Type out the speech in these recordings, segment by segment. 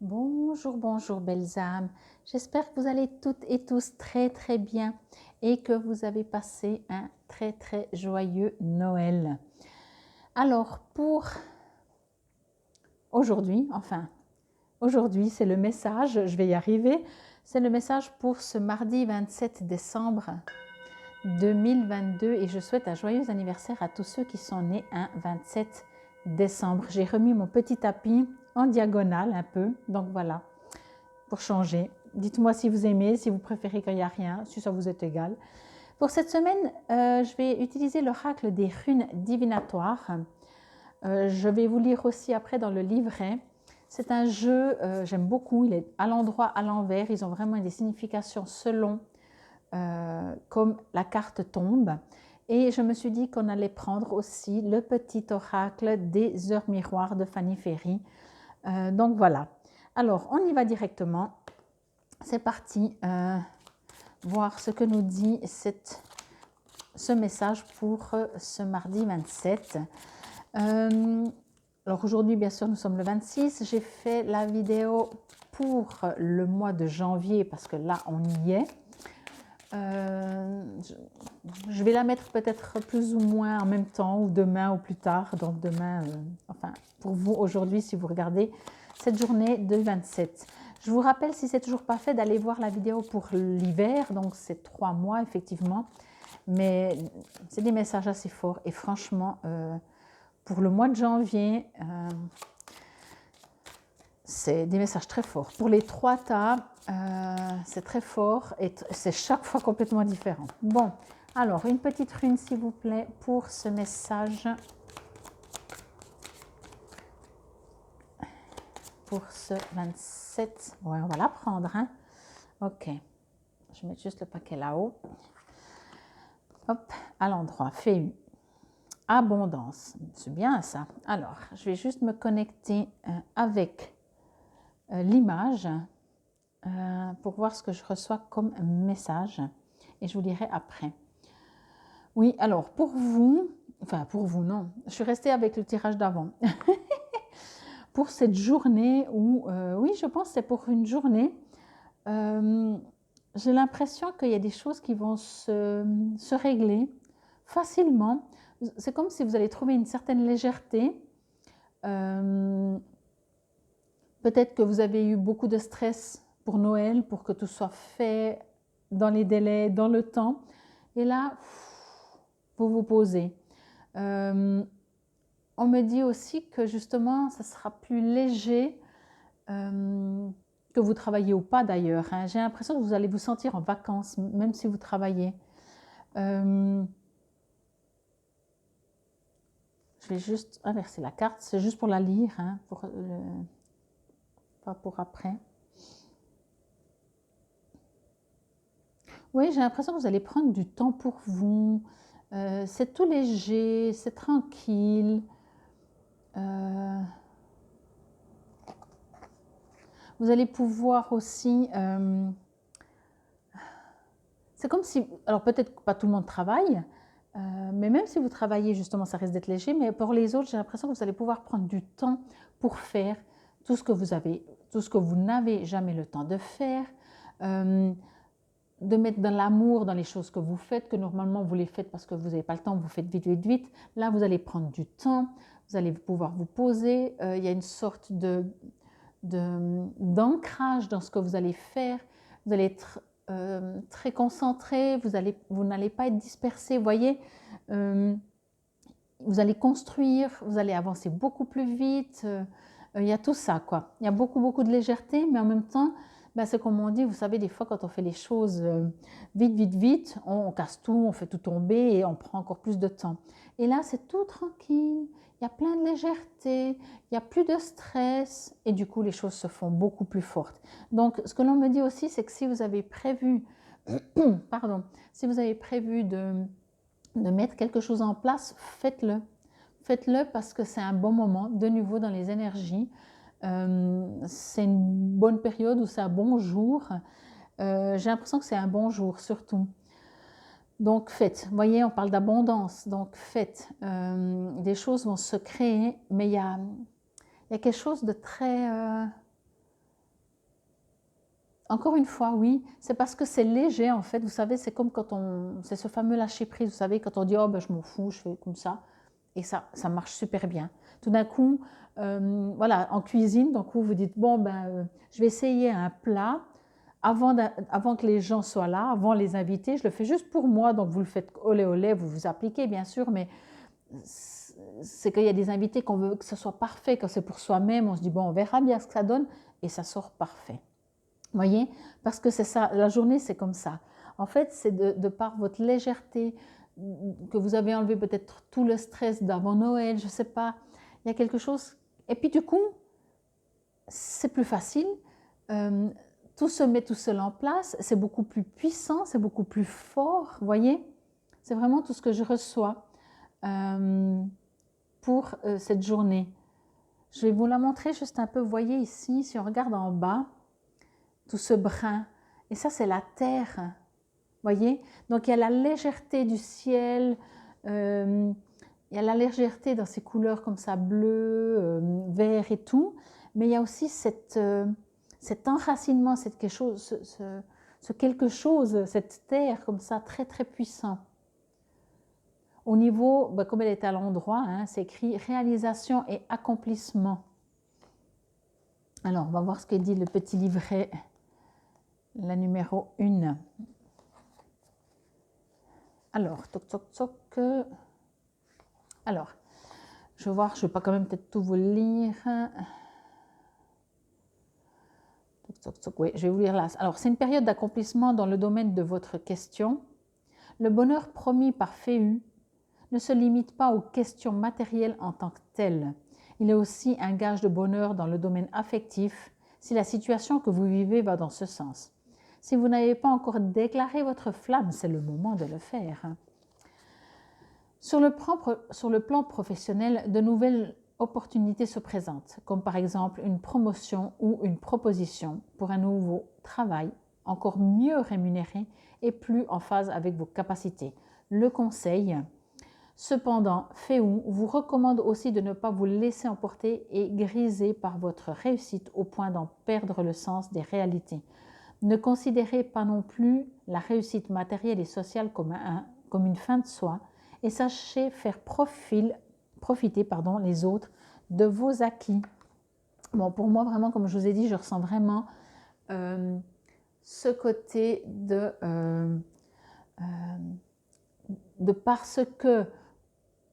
Bonjour, bonjour belles âmes. J'espère que vous allez toutes et tous très très bien et que vous avez passé un très très joyeux Noël. Alors pour aujourd'hui, aujourd'hui c'est le message, je vais y arriver, c'est le message pour ce mardi 27 décembre 2022 et je souhaite un joyeux anniversaire à tous ceux qui sont nés un 27 décembre. J'ai remis mon petit tapis en diagonale un peu, donc voilà. Pour changer. Dites-moi si vous aimez, si vous préférez qu'il n'y a rien, si ça vous est égal. Pour cette semaine, je vais utiliser l'oracle des runes divinatoires. Je vais vous lire aussi après dans le livret. C'est un jeu, j'aime beaucoup, il est à l'endroit, à l'envers. Ils ont vraiment des significations selon comme la carte tombe. Et je me suis dit qu'on allait prendre aussi le petit oracle des heures miroirs de Fanny Ferry. Donc voilà. Alors, on y va directement. C'est parti, voir ce que nous dit ce message pour ce mardi 27. Alors aujourd'hui, bien sûr, nous sommes le 26. J'ai fait la vidéo pour le mois de janvier parce que là, on y est. Je vais la mettre peut-être plus ou moins en même temps ou demain ou plus tard. Donc demain, enfin pour vous aujourd'hui, si vous regardez cette journée de 27. Je vous rappelle, si c'est toujours pas fait, d'aller voir la vidéo pour l'hiver. Donc c'est 3 mois effectivement. Mais c'est des messages assez forts. Et franchement, pour le mois de janvier, c'est des messages très forts. Pour les 3 tas, c'est très fort et c'est chaque fois complètement différent. Bon, alors une petite rune s'il vous plaît pour ce message. Pour ce 27. Ouais, on va la prendre. Hein? Ok. Je vais mettre juste le paquet là-haut. Hop, à l'endroit. FEU. Abondance. C'est bien ça. Alors, je vais juste me connecter avec l'image pour voir ce que je reçois comme message. Et je vous dirai après. Oui, alors pour vous, enfin pour vous non, je suis restée avec le tirage d'avant. Pour cette journée où, oui, je pense que c'est pour une journée, j'ai l'impression qu'il y a des choses qui vont se régler facilement. C'est comme si vous allez trouver une certaine légèreté. Peut-être que vous avez eu beaucoup de stress pour Noël, pour que tout soit fait dans les délais, dans le temps. Et là, vous vous posez. On me dit aussi que justement, ça sera plus léger, que vous travaillez ou pas d'ailleurs. Hein. J'ai l'impression que vous allez vous sentir en vacances, même si vous travaillez. Je vais juste inverser la carte, c'est juste pour la lire, hein, pas pour après. Oui, j'ai l'impression que vous allez prendre du temps pour vous. C'est tout léger, c'est tranquille. Vous allez pouvoir aussi... c'est comme si... Alors peut-être que pas tout le monde travaille, mais même si vous travaillez, justement, ça risque d'être léger. Mais pour les autres, j'ai l'impression que vous allez pouvoir prendre du temps pour faire tout ce que vous n'avez jamais le temps de faire. De mettre de l'amour dans les choses que vous faites, que normalement vous les faites parce que vous n'avez pas le temps, vous faites vite, vite, vite. Là, vous allez prendre du temps, vous allez pouvoir vous poser. Il y a une sorte d'ancrage dans ce que vous allez faire. Vous allez être très concentré, vous n'allez pas être dispersé. Vous voyez, vous allez construire, vous allez avancer beaucoup plus vite. Il y a tout ça, quoi. Il y a beaucoup, beaucoup de légèreté, mais en même temps, ben, c'est comme on dit, vous savez, des fois, quand on fait les choses vite, vite, vite, on casse tout, on fait tout tomber et on prend encore plus de temps. Et là, c'est tout tranquille, il y a plein de légèreté, il n'y a plus de stress et du coup, les choses se font beaucoup plus fortes. Donc, ce que l'on me dit aussi, c'est que si vous avez prévu, pardon, si vous avez prévu de mettre quelque chose en place, faites-le. Faites-le parce que c'est un bon moment, de nouveau dans les énergies. C'est une bonne période ou c'est un bon jour. J'ai l'impression que c'est un bon jour surtout. Donc faites, vous voyez, on parle d'abondance, donc faites. Des choses vont se créer, mais il y a quelque chose de très... Encore une fois, oui, c'est parce que c'est léger en fait. Vous savez, c'est comme quand c'est ce fameux lâcher prise. Vous savez, quand on dit oh ben je m'en fous, je fais comme ça, et ça marche super bien. Tout d'un coup, voilà, en cuisine, donc vous vous dites bon ben je vais essayer un plat avant que les gens soient là, avant les invités. Je le fais juste pour moi, donc vous le faites olé olé, vous vous appliquez bien sûr, mais c'est qu'il y a des invités qu'on veut que ce soit parfait. Quand c'est pour soi-même, on se dit bon on verra bien ce que ça donne et ça sort parfait. Voyez, parce que c'est ça, la journée c'est comme ça. En fait, c'est de par votre légèreté, que vous avez enlevé peut-être tout le stress d'avant Noël, je ne sais pas, il y a quelque chose. Et puis du coup, c'est plus facile, euh, tout se met tout seul en place, c'est beaucoup plus puissant, c'est beaucoup plus fort, voyez. C'est vraiment tout ce que je reçois pour cette journée. Je vais vous la montrer juste un peu, vous voyez ici, si on regarde en bas, tout ce brun. Et ça, c'est la terre. Voyez? Donc, il y a la légèreté du ciel. Il y a la légèreté dans ces couleurs comme ça, bleu, vert et tout. Mais il y a aussi cet enracinement, quelque chose, ce quelque chose, cette terre comme ça, très, très puissant. Au niveau, comme elle est à l'endroit, hein, c'est écrit réalisation et accomplissement. Alors, on va voir ce que dit le petit livret. La numéro 1. Alors, toc, toc, toc. Alors, je vais voir, je ne vais pas quand même peut-être tout vous lire. Toc, toc, toc. Oui, je vais vous lire là. Alors, c'est une période d'accomplissement dans le domaine de votre question. Le bonheur promis par Féu ne se limite pas aux questions matérielles en tant que telles. Il est aussi un gage de bonheur dans le domaine affectif si la situation que vous vivez va dans ce sens. Si vous n'avez pas encore déclaré votre flamme, c'est le moment de le faire. Sur le plan professionnel, de nouvelles opportunités se présentent, comme par exemple une promotion ou une proposition pour un nouveau travail encore mieux rémunéré et plus en phase avec vos capacités. Le conseil, cependant, Féu vous recommande aussi de ne pas vous laisser emporter et griser par votre réussite au point d'en perdre le sens des réalités. Ne considérez pas non plus la réussite matérielle et sociale comme une fin de soi et sachez faire profiter les autres de vos acquis. Bon, pour moi, vraiment, comme je vous ai dit, je ressens vraiment ce côté de parce que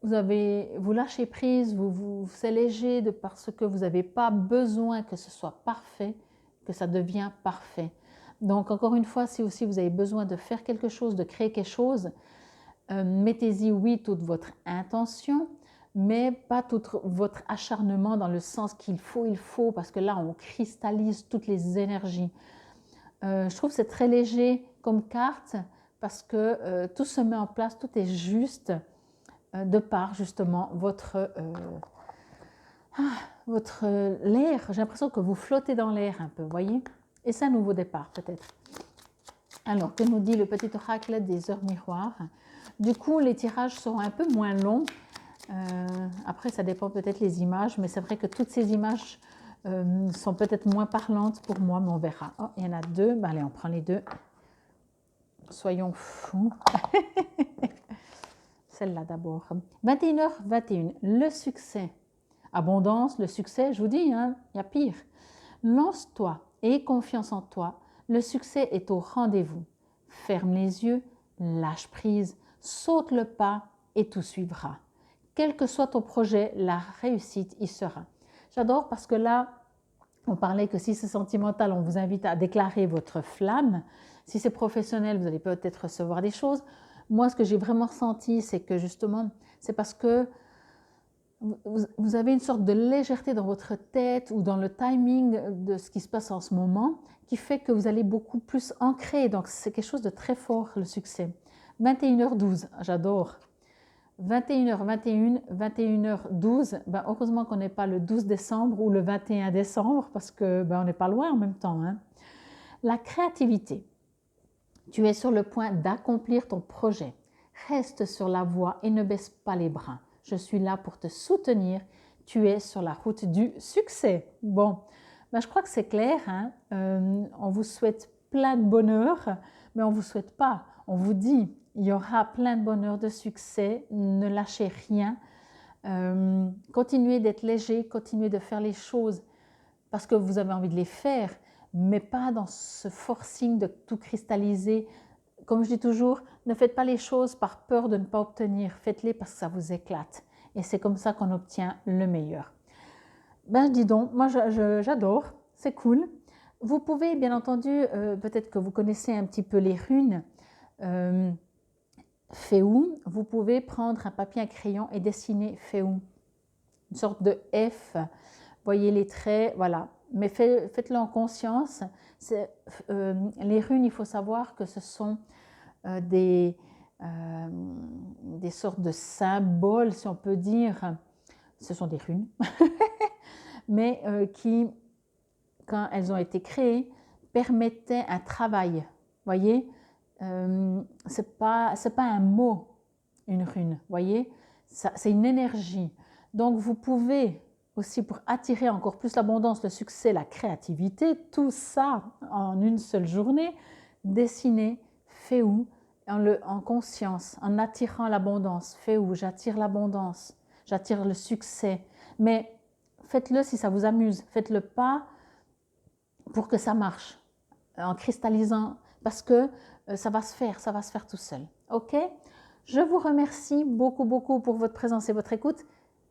vous lâchez prise, vous allégez, de parce que vous n'avez pas besoin que ce soit parfait, que ça devient parfait. Donc, encore une fois, si aussi vous avez besoin de faire quelque chose, de créer quelque chose, mettez-y, oui, toute votre intention, mais pas tout votre acharnement dans le sens qu'il faut, parce que là, on cristallise toutes les énergies. Je trouve que c'est très léger comme carte, parce que tout se met en place, tout est juste, de par justement votre l'air. J'ai l'impression que vous flottez dans l'air un peu, voyez? Et c'est un nouveau départ peut-être. Alors, que nous dit le petit oracle des heures miroirs? Du coup, les tirages seront un peu moins longs. Après, ça dépend peut-être les images, mais c'est vrai que toutes ces images sont peut-être moins parlantes pour moi, mais on verra. Oh, il y en a deux. Ben, allez, on prend les deux. Soyons fous. Celle-là d'abord. 21h21, le succès. Abondance, le succès, je vous dis, hein, il y a pire. Lance-toi et aie confiance en toi. Le succès est au rendez-vous. Ferme les yeux, lâche prise, saute le pas et tout suivra. Quel que soit ton projet, la réussite y sera. J'adore parce que là, on parlait que si c'est sentimental, on vous invite à déclarer votre flamme. Si c'est professionnel, vous allez peut-être recevoir des choses. Moi, ce que j'ai vraiment ressenti, c'est que justement, c'est parce que vous avez une sorte de légèreté dans votre tête ou dans le timing de ce qui se passe en ce moment qui fait que vous allez beaucoup plus ancrer. Donc, c'est quelque chose de très fort, le succès. 21h12, j'adore. 21h21, 21h12, ben heureusement qu'on n'est pas le 12 décembre ou le 21 décembre parce que on n'est pas loin en même temps. Hein. La créativité. Tu es sur le point d'accomplir ton projet. Reste sur la voie et ne baisse pas les bras. Je suis là pour te soutenir. Tu es sur la route du succès. Bon, Ben, je crois que c'est clair, hein. On vous souhaite plein de bonheur, mais on ne vous souhaite pas. On vous dit, il y aura plein de bonheur, de succès, ne lâchez rien. Continuez d'être léger, continuez de faire les choses parce que vous avez envie de les faire, mais pas dans ce forcing de tout cristalliser. Comme je dis toujours, ne faites pas les choses par peur de ne pas obtenir, faites-les parce que ça vous éclate. Et c'est comme ça qu'on obtient le meilleur. Ben dis donc, moi j'adore, c'est cool. Vous pouvez bien entendu, peut-être que vous connaissez un petit peu les runes, Féou, vous pouvez prendre un papier, un crayon et dessiner Féou, une sorte de F. Voyez les traits, voilà. Mais faites-le en conscience. Les runes, il faut savoir que ce sont des sortes de symboles, si on peut dire. Ce sont des runes, mais qui, quand elles ont été créées, permettaient un travail. Voyez, c'est pas un mot, une rune. Voyez, c'est une énergie. Donc vous pouvez aussi, pour attirer encore plus l'abondance, le succès, la créativité, tout ça en une seule journée, dessiner Féou en conscience, en attirant l'abondance. Féou, j'attire l'abondance, j'attire le succès. Mais faites-le si ça vous amuse, faites-le pas pour que ça marche, en cristallisant, parce que ça va se faire tout seul. Ok? Je vous remercie beaucoup, beaucoup pour votre présence et votre écoute.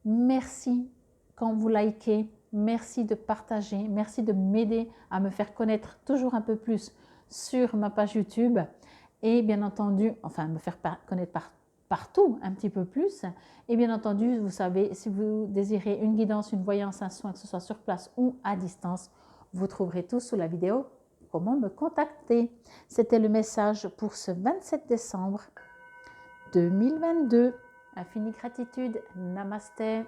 Merci quand vous likez, merci de partager, merci de m'aider à me faire connaître toujours un peu plus sur ma page YouTube et bien entendu, enfin me faire connaître partout un petit peu plus. Et bien entendu, vous savez, si vous désirez une guidance, une voyance, un soin, que ce soit sur place ou à distance, vous trouverez tout sous la vidéo comment me contacter. C'était le message pour ce 27 décembre 2022. Infinie gratitude. Namasté.